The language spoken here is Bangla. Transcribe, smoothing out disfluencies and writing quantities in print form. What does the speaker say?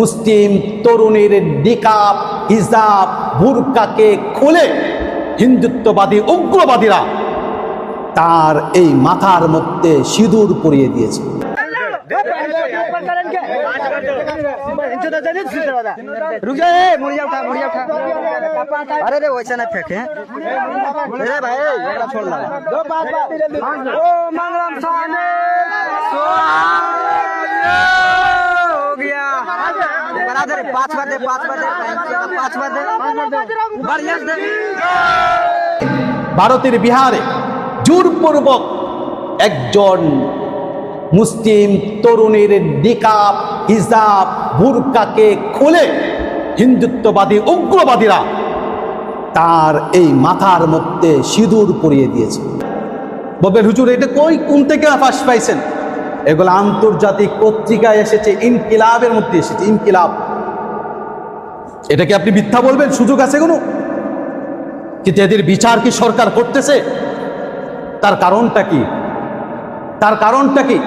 মুসলিম তরুণীর নিকাব, হিজাব, বুরকাকে খুলে হিন্দুত্ববাদী উগ্রবাদীরা তার এই মাথার মধ্যে সিঁদুর পরিয়ে দিয়েছে। ভারতের বিহারে জোরপূর্বক একজন মুসলিম তরুণীর নিকাব, হিজাব, বুরকাকে খুলে হিন্দুত্ববাদী উগ্রবাদীরা তার এই মাথার মধ্যে সিঁদুর পরিয়ে দিয়েছে। বলবেন হুজুর এটা কোন থেকে ফাঁস পাইছেন? এগুলো আন্তর্জাতিক পত্রিকায় এসেছে, ইনকিলাবের মধ্যে এসেছে। ইনকিলাব এটাকে আপনি মিথ্যা বলবেন? সুযোগ আছে কোনো? কিন্তু এদের বিচার কি সরকার করতেছে? তার কারণটা কি?